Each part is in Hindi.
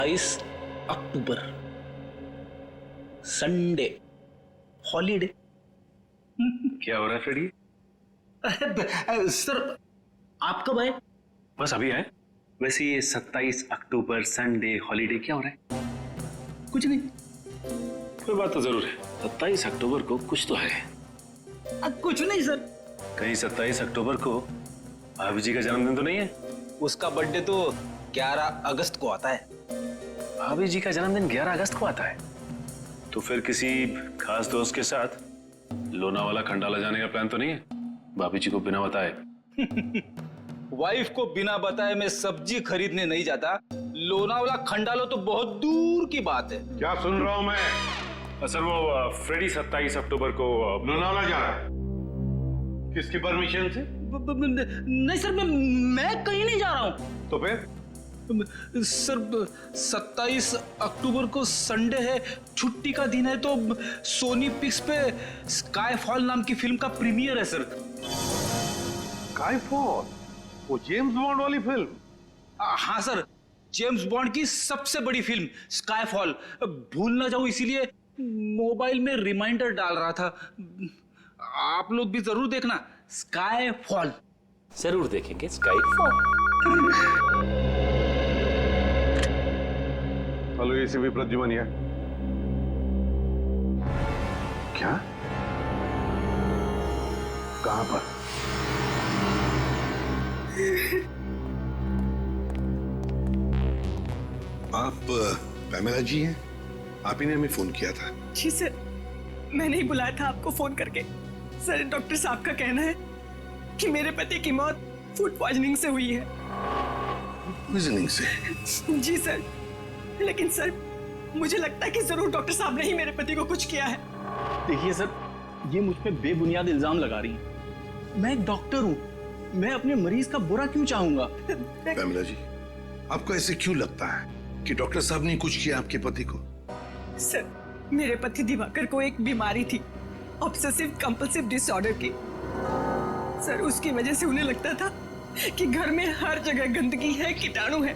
अक्टूबर संडे हॉलीडे। क्या हो रहा है फ्रेडी? सर आप कब आए? बस अभी आए। वैसे ये 27 अक्टूबर संडे हॉलीडे क्या हो रहा है? कुछ नहीं। कोई बात तो जरूर है, 27 अक्टूबर को कुछ तो है। कुछ नहीं सर। कहीं 27 अक्टूबर को भाभी जी का जन्मदिन तो नहीं है? उसका बर्थडे तो 11 अगस्त को आता है। भाभी जी का जन्मदिन 11 अगस्त को आता है? तो फिर किसी खास दोस्त के साथ लोनावाला खंडाला जाने का प्लान तो नहीं है भाभी जी को बिना बताए? वाइफ को बिना बताए मैं सब्जी खरीदने नहीं जाता। लोनावाला खंडालो तो बहुत दूर की बात है। क्या सुन रहा हूं मैं? सर वो फ्रेडी 27 अक्टूबर को लोनावाला जा रहा है। किसकी परमिशन से? नहीं सर, मैं कहीं नहीं जा रहा हूँ। तो फिर? सर 27 अक्टूबर को संडे है, छुट्टी का दिन है, तो सोनी पिक्स पे स्काईफॉल नाम की फिल्म का प्रीमियर है सर। स्काईफॉल? वो जेम्स बॉन्ड वाली फिल्म? हाँ सर, जेम्स बॉन्ड की सबसे बड़ी फिल्म स्काईफॉल। भूल ना जाऊं इसीलिए मोबाइल में रिमाइंडर डाल रहा था। आप लोग भी जरूर देखना स्काईफॉल। जरूर देखेंगे स्काईफॉल। हेलो एसीपी प्रद्युमन है। क्या? कहां पर? आप पैमेला जी हैं? आप ही ने हमें फोन किया था। जी सर, मैंने ही बुलाया था आपको फोन करके। सर डॉक्टर साहब का कहना है कि मेरे पति की मौत फूड पॉइजनिंग से हुई है। पॉइजनिंग से? जी सर, लेकिन सर मुझे लगता है कि जरूर डॉक्टर साहब ने ही मेरे पति को कुछ किया है। देखिए सर, ये मुझ पे बेबुनियाद इल्जाम लगा रही है। मैं एक डॉक्टर हूँ, मैं अपने मरीज का बुरा क्यों चाहूंगा? पैमेला जी, आपको ऐसे क्यों लगता है कि डॉक्टर साहब ने कुछ किया आपके पति को? सर मेरे पति दिवाकर को एक बीमारी थी, ऑब्सेसिव कंपल्सिव डिसऑर्डर की। सर उसकी वजह से उन्हें लगता था कि घर में हर जगह गंदगी है, कीटाणु है।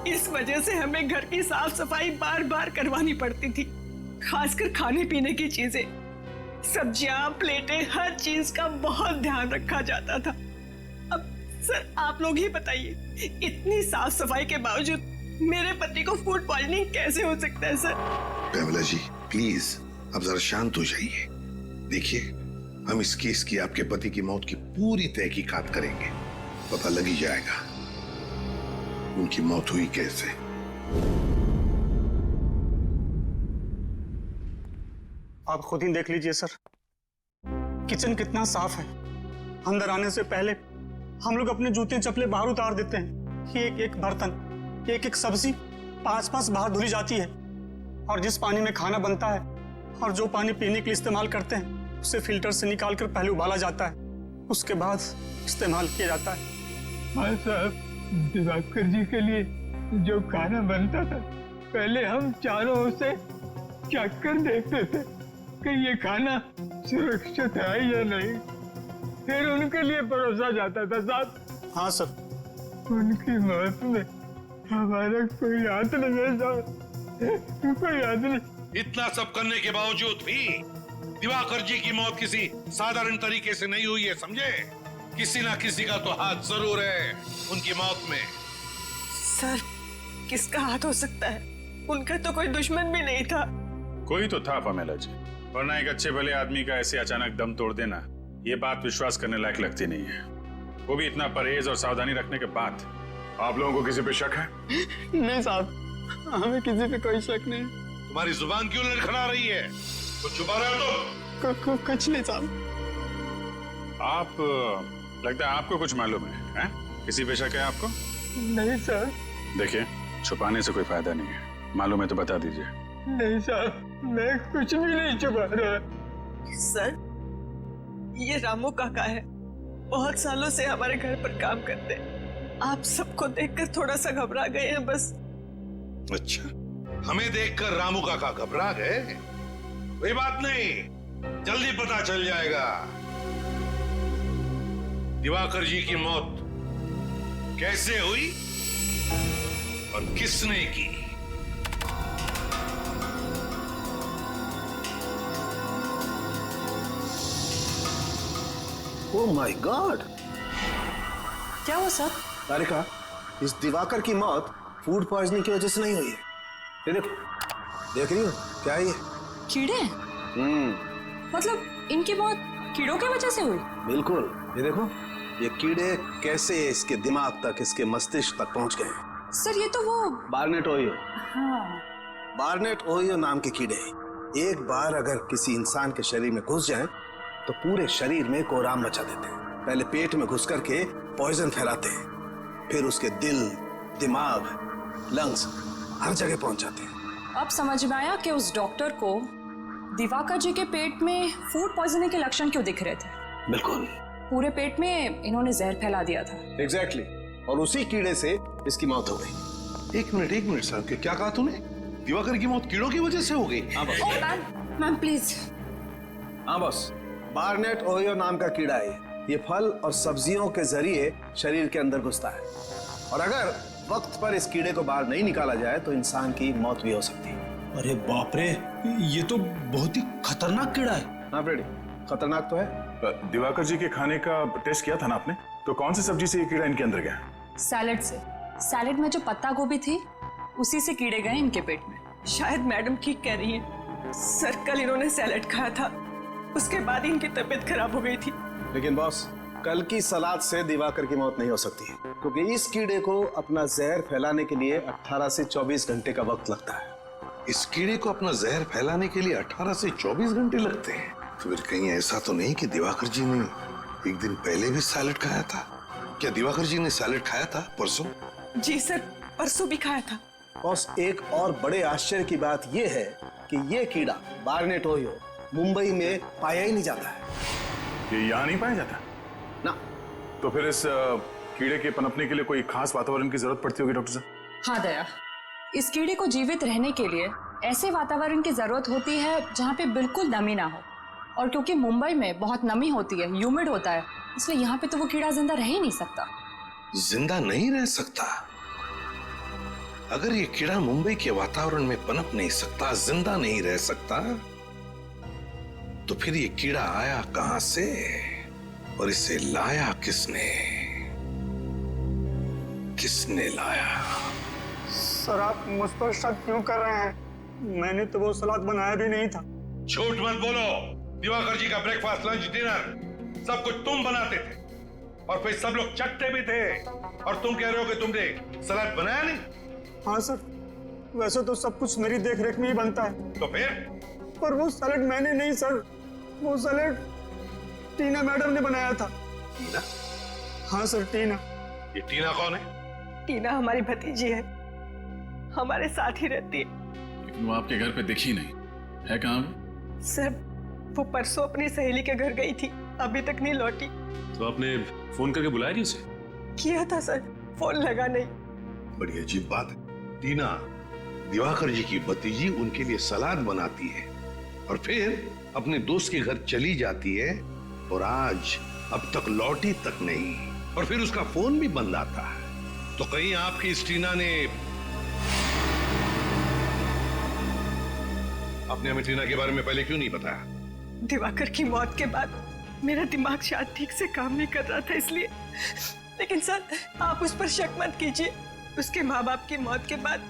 इस वजह से हमें घर की साफ सफाई बार बार करवानी पड़ती थी, खासकर खाने पीने की चीजें, सब्जियां, प्लेटें, हर चीज का बहुत ध्यान रखा जाता था। अब सर आप लोग ही बताइए, इतनी साफ सफाई के बावजूद मेरे पति को फूड पॉइजनिंग कैसे हो सकता है सर? पैमेला जी प्लीज अब जरा शांत हो जाइए। देखिए, हम इस केस की आपके पति की मौत की पूरी तहकीकात करेंगे, पता लग ही जाएगा उनकी मौत हुई कैसे। आप खुद ही देख लीजिए सर, किचन कितना साफ है। अंदर आने से पहले हम लोग अपने जूते चप्पलें बाहर उतार देते हैं। एक एक बर्तन, एक एक सब्जी 5-5 बाहर धुली जाती है। और जिस पानी में खाना बनता है और जो पानी पीने के लिए इस्तेमाल करते हैं, उसे फिल्टर से निकालकर पहले उबाला जाता है, उसके बाद इस्तेमाल किया जाता है। हाँ साहब, दिवाकर जी के लिए जो खाना बनता था, पहले हम चारों उसे चख कर देखते थे कि ये खाना सुरक्षित है या नहीं, फिर उनके लिए परोसा जाता था साहब। हाँ सर। उनकी मौत में हमारा कोई हाथ नहीं है साहब, कोई हाथ नहीं। इतना सब करने के बावजूद भी दिवाकर जी की मौत किसी साधारण तरीके से नहीं हुई है, समझे? किसी ना किसी का तो हाथ जरूर है उनकी मौत में। सर किसका हाथ हो सकता है? उनका तो कोई दुश्मन भी नहीं था। कोई तो था पैमेला जी, वरना एक अच्छे भले आदमी का ऐसे अचानक दम तोड़ देना, ये बात विश्वास करने लायक लगती नहीं है, वो भी इतना परहेज और सावधानी रखने के बाद। आप लोगों को किसी पे शक है? नहीं साहब, हमें किसी पे कोई शक नहीं। तुम्हारी जुबान क्यों लड़खड़ा रही है? तो छुपा रहे हो तुम? कुछ नहीं साहब। आप लगता है आपको कुछ मालूम है? किसी पे शक है आपको? नहीं सर। देखिए, छुपाने से कोई फायदा नहीं है, मालूम है तो बता दीजिए। नहीं साहब, मैं कुछ भी नहीं छुपा रहा। सर ये रामू काका है, बहुत सालों से हमारे घर पर काम करते हैं। आप सबको देखकर थोड़ा सा घबरा गए हैं बस। अच्छा, हमें देखकर रामू काका घबरा गए? कोई बात नहीं, जल्दी पता चल जाएगा दिवाकर जी की मौत कैसे हुई और किसने की। Oh my God! क्या हुआ सर? तारिका, इस दिवाकर की मौत फूड पॉइजनिंग की वजह से नहीं हुई है। ये देखो, देख रही हो क्या है ये? कीड़े? मतलब इनकी मौत कीड़ों की वजह से हुई? बिल्कुल, ये देखो, ये कीड़े कैसे इसके दिमाग तक, इसके मस्तिष्क तक पहुंच गए। सर ये तो वो बार्नेट ओहियो। हाँ। बार्नेट ओहियो नाम के कीड़े एक बार अगर किसी इंसान के शरीर में घुस जाएं, तो पूरे शरीर में कोहराम मचा देते हैं। पहले पेट में घुस करके पॉइजन फैलाते हैं, फिर उसके दिल, दिमाग, लंग्स हर जगह पहुंच जाते हैं। अब समझ में आया कि उस डॉक्टर को दिवाकर जी के पेट में फूड पॉइजनिंग के लक्षण क्यों दिख रहे थे। बिल्कुल, पूरे पेट में इन्होंने जहर फैला दिया था। एग्जैक्टली। और उसी कीड़े से इसकी मौत हो गई। एक मिनट साहब, क्या कहा तूने? दिवाकर की मौत कीड़ों की वजह से हो गई? हाँ बॉस। Ma'am please. हाँ बॉस, बार्नेट ओहियो नाम का कीड़ा है। ये फल और सब्जियों के जरिए शरीर के अंदर घुसता है, और अगर वक्त पर इस कीड़े को बाहर नहीं निकाला जाए तो इंसान की मौत भी हो सकती है। अरे बाप रे, ये तो बहुत ही खतरनाक कीड़ा है। हाँ फ्रेडी, खतरनाक तो है। दिवाकर जी के खाने का टेस्ट किया था ना आपने? तो कौन सी सब्जी से ये कीड़ा इनके अंदर गया? सैलेड से। सैलेड में जो पत्ता गोभी थी उसी से कीड़े गए इनके पेट में। शायद मैडम ठीक कह रही हैं। सर कल इन्होंने सैलेड खाया था, उसके बाद इनकी तबीयत खराब हो गई थी। लेकिन बॉस, कल की सलाद से दिवाकर की मौत नहीं हो सकती है, क्योंकि इस कीड़े को अपना जहर फैलाने के लिए 18 से 24 घंटे का वक्त लगता है। इस कीड़े को अपना जहर फैलाने के लिए 18 से 24 घंटे लगते हैं। तो फिर कहीं ऐसा तो नहीं कि दिवाकर जी ने एक दिन पहले भी सैलेड खाया था? क्या दिवाकर जी ने सैलेड खाया था परसों? जी सर, परसों भी खाया था। बॉस, एक और बड़े आश्चर्य की बात यह है कि ये कीड़ा बार्नेट ओहियो मुंबई में पाया ही नहीं जाता है। ये यहाँ नहीं पाया जाता ना। तो फिर इस कीड़े के पनपने के लिए कोई खास वातावरण की जरूरत पड़ती होगी डॉक्टर साहब? हाँ दया, इस कीड़े को जीवित रहने के लिए ऐसे वातावरण की जरूरत होती है जहाँ पे बिल्कुल नमी ना हो, और क्योंकि मुंबई में बहुत नमी होती है, ह्यूमिड होता है, इसलिए यहाँ पे तो वो कीड़ा जिंदा रह ही नहीं सकता। जिंदा नहीं रह सकता? अगर ये कीड़ा मुंबई के वातावरण में पनप नहीं सकता, जिंदा नहीं रह सकता, तो फिर ये कीड़ा आया कहां से और इसे लाया किसने? किसने लाया? सर आप मुझ पर शक क्यों कर रहे हैं? मैंने तो वो सलाद बनाया भी नहीं था। झूठ मत बोलो। दिवाकर जी का ब्रेकफास्ट, लंच, डिनर सब कुछ तुम बनाते थे, और फिर सब लोग चटते भी थे, और तुम कह रहे हो कि तुमने सलाद बनाया नहीं? हाँ सर, वैसे तो सब कुछ मेरी देखरेख में ही बनता है। तो फिर? पर वो सैलेड मैंने नहीं सर, वो सैलेड टीना मैडम ने बनाया था। टीना? हाँ सर, टीना। ये टीना कौन है? टीना हमारी भतीजी है, हमारे साथ ही रहती है। लेकिन वो आपके घर पे दिखी नहीं है। कहाँ? सर वो परसों अपनी सहेली के घर गई थी, अभी तक नहीं लौटी। तो आपने फोन करके बुलाया नहीं उसे? किया था सर, फोन लगा नहीं। बड़ी अजीब बात है। टीना दिवाकर जी की भतीजी उनके लिए सलाद बनाती है और फिर अपने दोस्त के घर चली जाती है, और आज अब तक लौटी तक नहीं, और फिर उसका फोन भी बंद आता है। तो कहीं आपकी इस टीना ने आपने हमें टीना के बारे में पहले क्यों नहीं बताया? दिवाकर की मौत के बाद मेरा दिमाग शायद ठीक से काम नहीं कर रहा था, इसलिए। लेकिन सर आप उस पर शक मत कीजिए, उसके माँ बाप की मौत के बाद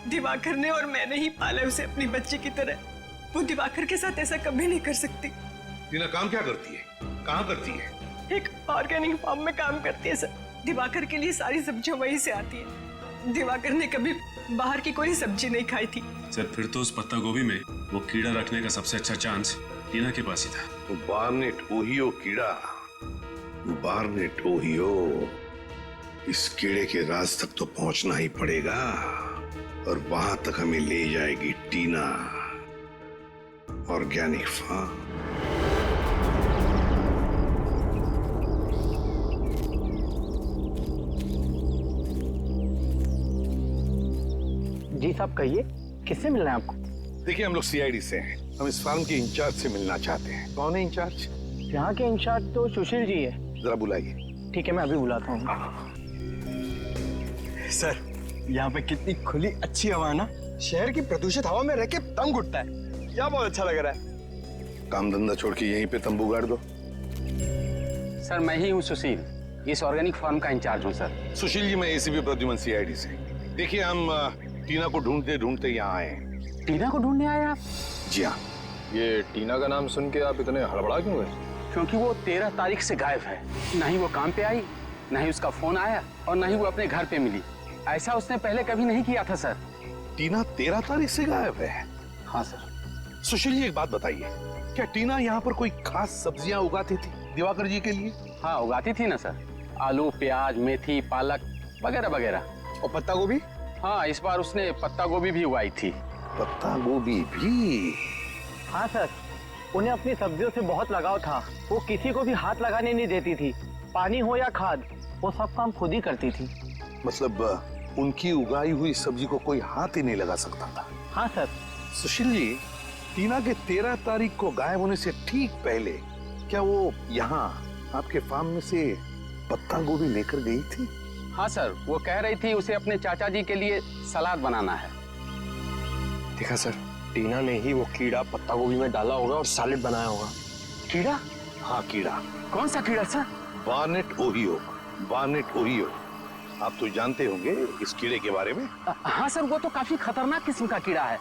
दिवाकर ने और मैंने ही पाला उसे अपनी बच्ची की तरह। वो दिवाकर के साथ ऐसा कभी नहीं कर सकती। टीना काम क्या करती है? कहाँ करती है? एक ऑर्गेनिक फार्म में काम करती है सर। दिवाकर के लिए सारी सब्जियां वहीं से आती है। दिवाकर ने कभी बाहर की कोई सब्जी नहीं खाई थी। सर फिर तो उस पत्ता गोभी में वो कीड़ा रखने का सबसे अच्छा चांस टीना के पास ही था। तो बार्नेट ओहियो कीड़ा, बार्नेट ओहियो, इस कीड़े के राज तक तो पहुंचना ही पड़ेगा, और वहां तक हमें ले जाएगी टीना, ऑर्गेनिक फार्म। जी साहब कहिए, किससे मिलना है आपको? देखिए हम लोग सीआईडी से हैं, हम इस फार्म के इंचार्ज से मिलना चाहते हैं। कौन है इंचार्ज? यहाँ के इंचार्ज तो सुशील जी है। जरा बुलाइए। ठीक है, मैं अभी बुलाता हूँ। सर यहाँ पे कितनी खुली अच्छी हवा है ना, शहर की प्रदूषित हवा में रह के दम घुटता है, क्या बहुत अच्छा लग रहा है। काम धंधा छोड़ के यहीं पे तंबू गाड़ दो। सर मैं ही हूँ सुशील, इस ऑर्गेनिक फार्म का इंचार्ज हूँ सर। सुशील जी, मैं एसीपी प्रद्युमन सीआईडी से। देखिए, हम टीना को ढूंढते ढूंढते यहाँ आए हैं। टीना को ढूंढने आए आप? जी हाँ। ये टीना का नाम सुन के आप इतने हड़बड़ा क्यों गए? क्योंकि वो 13 तारीख से गायब है। ना ही वो काम पे आई, ना ही उसका फोन आया और ना ही वो अपने घर पे मिली। ऐसा उसने पहले कभी नहीं किया था सर। टीना 13 तारीख से गायब है? हाँ सर। सुशील जी, एक बात बताइए, क्या टीना यहाँ पर कोई खास सब्जियां उगाती थी दिवाकर जी के लिए? हाँ उगाती थी ना सर, आलू, प्याज, मेथी, पालक वगैरह वगैरह। और पत्ता गोभी? हाँ, इस बार उसने पत्ता गोभी भी उगाई थी। पत्ता गोभी भी? हाँ सर, उन्हें अपनी सब्जियों से बहुत लगाव था। वो किसी को भी हाथ लगाने नहीं देती थी। पानी हो या खाद, वो सब काम खुद ही करती थी। मतलब उनकी उगाई हुई सब्जी को कोई हाथ ही नहीं लगा सकता था? हाँ सर। सुशील जी, टीना के 13 तारीख को गायब होने से ठीक पहले क्या वो यहाँ आपके फार्म में से पत्ता गोभी लेकर गई थी? हाँ सर, वो कह रही थी उसे अपने चाचा जी के लिए सलाद बनाना है। देखा सर, टीना ने ही वो कीड़ा पत्ता गोभी में डाला होगा और सैलेड बनाया होगा। कीड़ा? हाँ, कीड़ा। कौन सा कीड़ा sir? Barnet Ohio. Barnet Ohio, आप तो जानते होंगे इस कीड़े के बारे में। हाँ सर, वो तो काफी खतरनाक किस्म का कीड़ा है।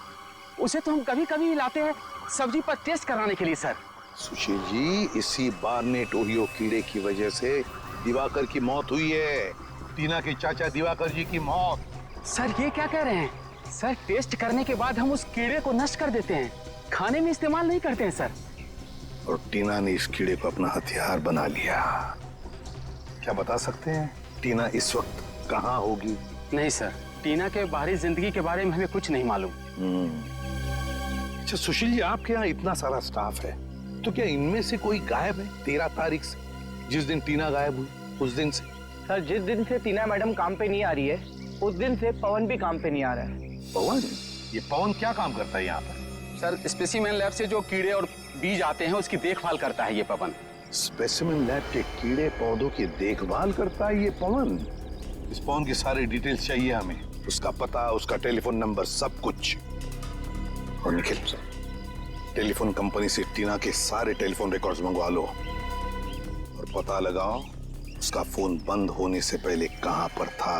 उसे तो हम कभी कभी लाते हैं सब्जी पर टेस्ट कराने के लिए सर। सुशील जी, इसी बार्नेट ओहियो कीड़े की वजह से दिवाकर की मौत हुई है। टीना के चाचा दिवाकर जी की मौत। सर ये क्या कह रहे हैं? सर टेस्ट करने के बाद हम उस कीड़े को नष्ट कर देते हैं, खाने में इस्तेमाल नहीं करते हैं सर। और टीना ने इस कीड़े को अपना हथियार बना लिया। क्या बता सकते हैं टीना इस वक्त कहाँ होगी? नहीं सर, टीना के बाहरी जिंदगी के बारे में हमें कुछ नहीं मालूम। अच्छा सुशील जी, आपके यहाँ इतना सारा स्टाफ है, तो क्या इनमें से कोई गायब है 13 तारीख से, जिस दिन टीना गायब हुई उस दिन से? सर जिस दिन से टीना मैडम काम पे नहीं आ रही है, उस दिन से पवन भी काम पे नहीं आ रहा है। पवन? ये पवन क्या काम करता है यहाँ पर? सर स्पेसिमेन लैब से जो कीड़े और बीज आते हैं उसकी देखभाल करता है ये पवन। स्पेसिमेन लैब के कीड़े पौधों की देखभाल करता है ये पवन? इस पवन की सारी डिटेल्स चाहिए हमें, उसका पता, उसका टेलीफोन नंबर, सब कुछ। और निखिल, टेलीफोन कंपनी से टीना के सारे टेलीफोन रिकॉर्ड्स मंगवा लो और पता लगाओ उसका फोन बंद होने से पहले कहां पर था।